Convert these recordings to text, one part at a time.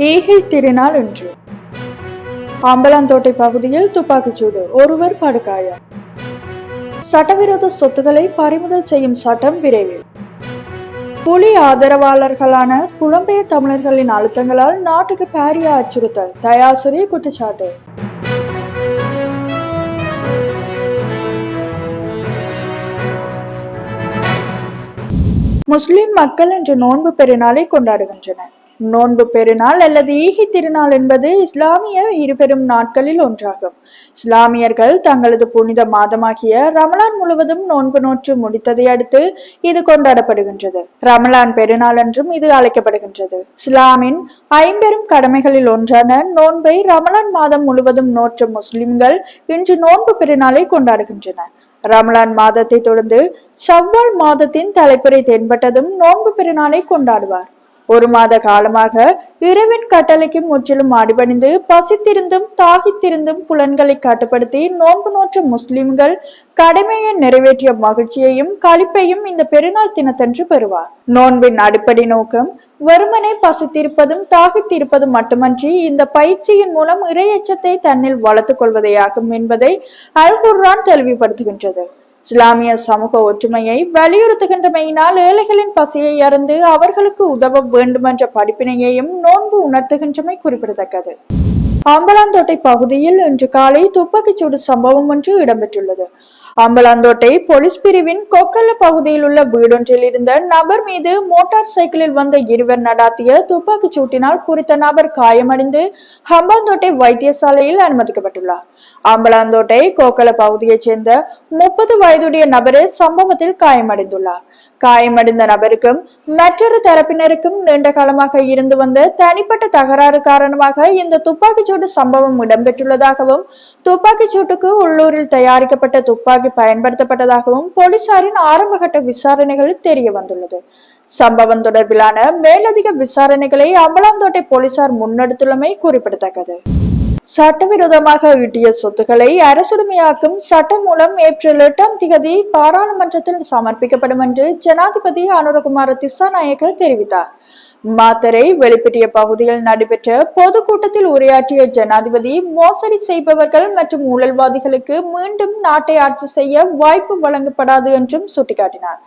ஈகை திருநாள் இன்று. அம்பலாந்தோட்டை பகுதியில் துப்பாக்கிச்சூடு, ஒருவர் படுகாயம். சட்டவிரோத சொத்துக்களை பறிமுதல் செய்யும் சட்டம் விரைவில். புலி ஆதரவாளர்களான புலம்பெயர் தமிழர்களின் அழுத்தங்களால் நாட்டுக்கு பாரிய அச்சுறுத்தல், தயாசிரி குற்றச்சாட்டு. முஸ்லிம் மக்கள் இன்று நோன்பு பெருநாளை கொண்டாடுகின்றனர். நோன்பு பெருநாள் அல்லது ஈகை திருநாள் என்பது இஸ்லாமிய இருபெரும் நாட்களில் ஒன்றாகும். இஸ்லாமியர்கள் தங்களது புனித மாதமாகிய ரமலான் முழுவதும் நோன்பு நோற்று முடித்ததை அடுத்து இது கொண்டாடப்படுகின்றது. ரமலான் பெருநாள் என்றும் இது அழைக்கப்படுகின்றது. இஸ்லாமின் ஐம்பெரும் கடமைகளில் ஒன்றான நோன்பை ரமலான் மாதம் முழுவதும் நோற்ற முஸ்லிம்கள் இன்று நோன்பு பெருநாளை கொண்டாடுகின்றனர். ரமலான் மாதத்தை தொடர்ந்து ஷவ்வால் மாதத்தின் தலைப்புரை தென்பட்டதும் நோன்பு பெருநாளை கொண்டாடுவார். ஒரு மாத காலமாக இறைவன் கட்டளைக்கு முற்றிலும் அடிபணிந்து பசித்திருந்தும் தாகித்திருந்தும் புலன்களை கட்டுப்படுத்தி நோன்பு நோற்ற முஸ்லிம்கள் கடமையை நிறைவேற்றிய மகிழ்ச்சியையும் களிப்பையும் இந்த பெருநாள் தினத்தன்று பெறுவார். நோன்பின் அடிப்படை நோக்கம் வெறுமனே பசித்திருப்பதும் தாகித்திருப்பதும் மட்டுமன்றி இந்த பயிற்சியின் மூலம் இறையச்சத்தை தன்னில் வளர்த்துக் கொள்வதையாகும் என்பதை அல் குர்ஆன் தெளிவுபடுத்துகின்றது. இஸ்லாமிய சமூக ஒற்றுமையை வலியுறுத்துகின்றமையினால் ஏழைகளின் பசியை அறிந்து அவர்களுக்கு உதவ வேண்டுமென்ற படிப்பினையையும் நோன்பு உணர்த்துகின்றமை குறிப்பிடத்தக்கது. அம்பலாந்தோட்டை பகுதியில் இன்று காலை துப்பாக்கிச்சூடு சம்பவம் ஒன்று இடம்பெற்றுள்ளது. அம்பலாந்தோட்டை போலீஸ் பிரிவின் கொக்கல்ல பகுதியில் உள்ள வீடொன்றில் இருந்த நபர் மீது மோட்டார் சைக்கிளில் வந்த இருவர் நடாத்திய துப்பாக்கிச் சூட்டினால் குறித்த நபர் காயமடைந்து ஹம்பாந்தோட்டை வைத்தியசாலையில் அனுமதிக்கப்பட்டுள்ளார். அம்பலாந்தோட்டை கோக்கல பகுதியைச் சேர்ந்த 30 வயதுடைய நபரே சம்பவத்தில் காயமடைந்துள்ளார். காயமடைந்த நபருக்கும் மற்றொரு தரப்பினருக்கும் நீண்ட காலமாக இருந்து வந்த தனிப்பட்ட தகராறு காரணமாக இந்த துப்பாக்கிச்சூடு சம்பவம் இடம்பெற்றுள்ளதாகவும் துப்பாக்கிச் சூட்டுக்கு உள்ளூரில் தயாரிக்கப்பட்ட துப்பாக்கி பயன்படுத்தப்பட்டதாகவும் போலீசாரின் ஆரம்பகட்ட விசாரணைகளில் தெரிய வந்துள்ளது. சம்பவம் தொடர்பிலான மேலதிக விசாரணைகளை அம்பலாந்தோட்டை போலீசார் முன்னெடுத்துள்ளமை குறிப்பிடத்தக்கது. சட்டவிரோதமாக ஈட்டிய சொத்துக்களை அரசுடைமையாக்கும் சட்டம் மூலம் ஏப்ரல் 8 பாராளுமன்றத்தில் சமர்ப்பிக்கப்படும் என்று ஜனாதிபதி அனுரகுமார திசாநாயக்க தெரிவித்தார். மாத்தரை வெளிப்பட்டிய பகுதியில் நடைபெற்ற பொதுக்கூட்டத்தில் உரையாற்றிய ஜனாதிபதி மோசடி செய்பவர்கள் மற்றும் ஊழல்வாதிகளுக்கு மீண்டும் நாட்டை ஆட்சி செய்ய வாய்ப்பு வழங்கப்படாது என்றும் சுட்டிக்காட்டினார்.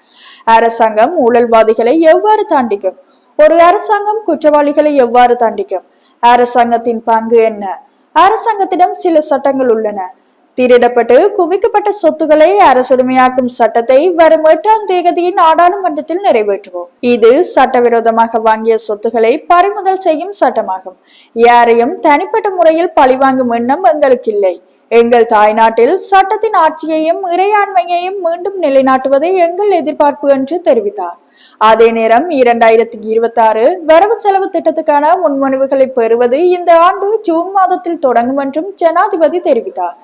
அரசாங்கம் ஊழல்வாதிகளை எவ்வாறு தண்டிக்கும்? ஒரு அரசாங்கம் குற்றவாளிகளை எவ்வாறு தண்டிக்கும்? அரசாங்கத்தின் பங்கு என்ன? அரசாங்கத்திடம் சில சட்டங்கள் உள்ளன. திருடப்பட்டு குவிக்கப்பட்ட சொத்துக்களை அரசுடைமையாக்கும் சட்டத்தை வரும் 8 நாடாளுமன்றத்தில் நிறைவேற்றுவோம். இது சட்டவிரோதமாக வாங்கிய சொத்துக்களை பறிமுதல் செய்யும் சட்டமாகும். யாரையும் தனிப்பட்ட முறையில் பழிவாங்கும் எண்ணம் எங்களுக்கு இல்லை. எங்கள் தாய்நாட்டில் சட்டத்தின் ஆட்சியையும் இறையாண்மையையும் மீண்டும் நிலைநாட்டுவதை எங்கள் எதிர்பார்ப்பு என்று தெரிவித்தார். அதே நேரம் 2026 வரவு செலவு திட்டத்துக்கான முன்மொழிவுகளை பெறுவது இந்த ஆண்டு ஜூன் மாதத்தில் தொடங்கும் என்றும் ஜனாதிபதி தெரிவித்தார்.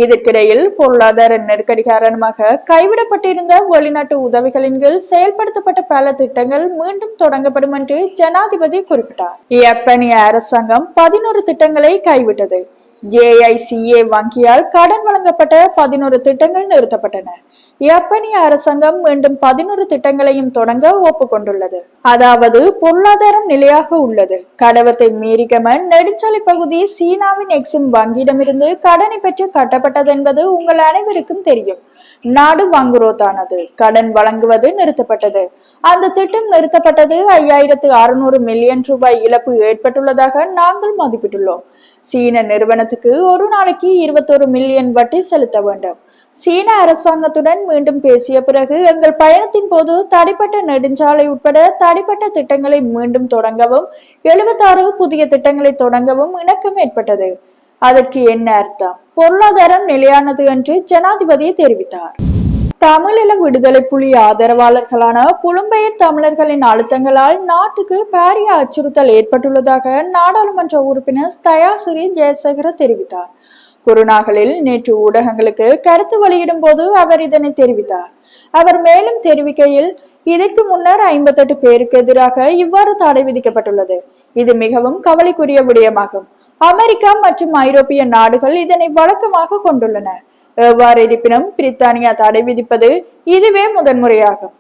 இதற்கிடையில் பொருளாதார நெருக்கடி காரணமாக கைவிடப்பட்டிருந்த வெளிநாட்டு உதவிகளின் கீழ் செயல்படுத்தப்பட்ட பல திட்டங்கள் மீண்டும் தொடங்கப்படும் என்று ஜனாதிபதி குறிப்பிட்டார். ஜப்பானிய அரசாங்கம் 11 திட்டங்களை கைவிட்டது. JICA வங்கியால் கடன் வழங்கப்பட்ட 11 திட்டங்கள் நிறுத்தப்பட்டன. ஜப்பானிய அரசாங்கம் மீண்டும் 11 திட்டங்களையும் தொடங்க ஒப்புக்கொண்டுள்ளது. அதாவது பொருளாதாரம் நிலையாக உள்ளது. கடவத்தை மீறிக்கம நெடுஞ்சாலை பகுதி சீனாவின் எக்ஸிம் வங்கியிடமிருந்து கடனை பெற்று கட்டப்பட்டது என்பது உங்கள் அனைவருக்கும் தெரியும். நாடு வங்குரோத்தானது. கடன் வழங்குவது நிறுத்தப்பட்டது. அந்த திட்டம் நிறுத்தப்பட்டது. 5600 மில்லியன் ரூபாய் இழப்பு ஏற்பட்டுள்ளதாக நாங்கள் மதிப்பிட்டுள்ளோம். சீன நிறுவனத்துக்கு ஒரு நாளைக்கு 21 மில்லியன் வட்டி செலுத்த வேண்டும். சீன அரசாங்கத்துடன் மீண்டும் பேசிய பிறகு எங்கள் பயணத்தின் போது தடைப்பட்ட நெடுஞ்சாலை உட்பட தடைப்பட்ட திட்டங்களை மீண்டும் தொடங்கவும் 76 புதிய திட்டங்களை தொடங்கவும் இணக்கம் ஏற்பட்டது. அதற்கு என்ன அர்த்தம்? பொருளாதாரம் நிலையானது என்று ஜனாதிபதி தெரிவித்தார். தமிழீழ விடுதலை புலி ஆதரவாளர்களான புலம்பெயர் தமிழர்களின் அழுத்தங்களால் நாட்டுக்கு பாரிய அச்சுறுத்தல் ஏற்பட்டுள்ளதாக நாடாளுமன்ற உறுப்பினர் தயாசிரி ஜெயசேகர தெரிவித்தார். குருநாகலில் நேற்று ஊடகங்களுக்கு கருத்து வெளியிடும் போது அவர் இதனை தெரிவித்தார். அவர் மேலும் தெரிவிக்கையில், இதற்கு முன்னர் 58 பேருக்கு எதிராக இவ்வாறு தடை விதிக்கப்பட்டுள்ளது. இது மிகவும் கவலைக்குரிய விடயமாகும். அமெரிக்கா மற்றும் ஐரோப்பிய நாடுகள் இதனை வழக்கமாக கொண்டுள்ளன. எவ்வாறு இருப்பினும் பிரித்தானியா தடை விதிப்பது இதுவே முதன்முறையாகும்.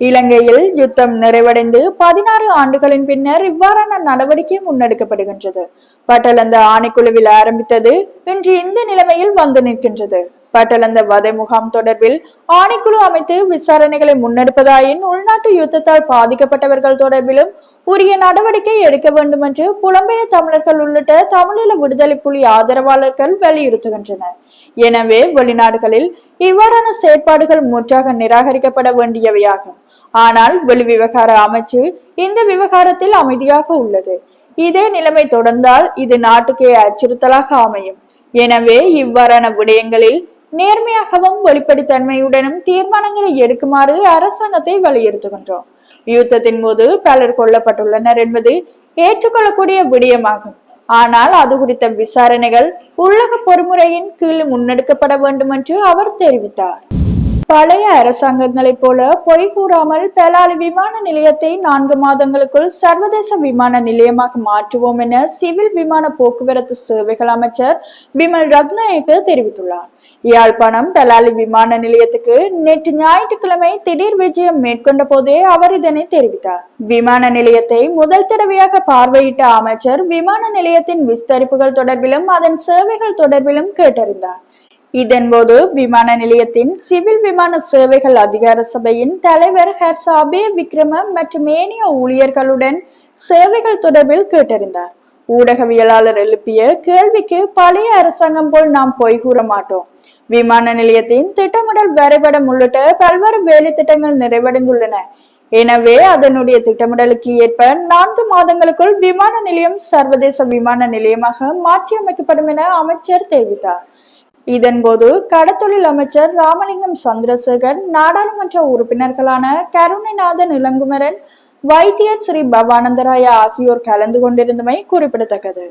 இலங்கையில் யுத்தம் நிறைவடைந்து 16 ஆண்டுகளின் பின்னர் இவ்வாறான நடவடிக்கை முன்னெடுக்கப்படுகின்றது. பட்டளந்த ஆணைக்குழுவில் ஆரம்பித்தது இன்று இந்த நிலைமையில் வந்து நிற்கின்றது. பட்டளந்த வதை முகாம் தொடர்பில் ஆணைக்குழு அமைத்து விசாரணைகளை முன்னெடுப்பதாயின் உள்நாட்டு யுத்தத்தால் பாதிக்கப்பட்டவர்கள் தொடர்பிலும் உரிய நடவடிக்கை எடுக்க வேண்டும் என்று புலம்பெயர் தமிழர்கள் உள்ளிட்ட தமிழீழ விடுதலை புலி ஆதரவாளர்கள் வலியுறுத்துகின்றனர். எனவே வெளிநாடுகளில் இவ்வாறான செயற்பாடுகள் முற்றாக நிராகரிக்கப்பட வேண்டியவையாகும். ஆனால் வெளிவிவகார அமைச்சு இந்த விவகாரத்தில் அமைதியாக உள்ளது. இதே நிலைமை தொடர்ந்தால் இது நாட்டுக்கே அச்சுறுத்தலாக அமையும். எனவே இவ்வாறான விடயங்களில் நேர்மையாகவும் வெளிப்படைத்தன்மையுடனும் தீர்மானங்களை எடுக்குமாறு அரசாங்கத்தை வலியுறுத்துகின்றோம். யுத்தத்தின் போது பலர் கொல்லப்பட்டுள்ளனர் என்பது ஏற்றுக்கொள்ளக்கூடிய விடயமாகும். ஆனால் அது குறித்த விசாரணைகள் உள்ளக பொறுமுறையின் கீழ் முன்னெடுக்கப்பட வேண்டும் என்று அவர் தெரிவித்தார். பழைய அரசாங்கங்களைப் போல பொய் கூறாமல் பெலாலி விமான நிலையத்தை 4 மாதங்களுக்குள் சர்வதேச விமான நிலையமாக மாற்றுவோம் என சிவில் விமான போக்குவரத்து சேவைகள் அமைச்சர் பிமல் ரத்நாயக்க தெரிவித்துள்ளார். யாழ்ப்பாணம் பெலாலி விமான நிலையத்துக்கு நேற்று ஞாயிற்றுக்கிழமை திடீர் விஜயம் மேற்கொண்ட போதே அவர் இதனை தெரிவித்தார். விமான நிலையத்தை முதல் தடவையாக பார்வையிட்ட அமைச்சர் விமான நிலையத்தின் விஸ்தரிப்புகள் தொடர்பிலும் அதன் சேவைகள் தொடர்பிலும் கேட்டறிந்தார். இதன்போது விமான நிலையத்தின் சிவில் விமான சேவைகள் அதிகார சபையின் தலைவர் ஹர்ஷா அபே விக்ரம மற்றும் ஏனைய ஊழியர்களுடன் சேவைகள் தொடர்பில் கேட்டறிந்தார். ஊடகவியலாளர் எழுப்பிய கேள்விக்கு பழைய அரசாங்கம் போல் நாம் பொய் கூற மாட்டோம். விமான நிலையத்தின் திட்டமிடல் வரைபடம் உள்ளிட்ட பல்வேறு வேலை திட்டங்கள் நிறைவடைந்துள்ளன. எனவே அதனுடைய திட்டமிடலுக்கு ஏற்ப 4 மாதங்களுக்குள் விமான நிலையம் சர்வதேச விமான நிலையமாக மாற்றியமைக்கப்படும் என அமைச்சர் தெரிவித்தார். இதன்போது கடத்தொழில் அமைச்சர் ராமலிங்கம் சந்திரசேகர், நாடாளுமன்ற உறுப்பினர்களான கருணைநாதன் இளங்குமரன், வைத்தியர் ஸ்ரீ பவானந்தராய ஆகியோர் கலந்து கொண்டிருந்தமை குறிப்பிடத்தக்கது.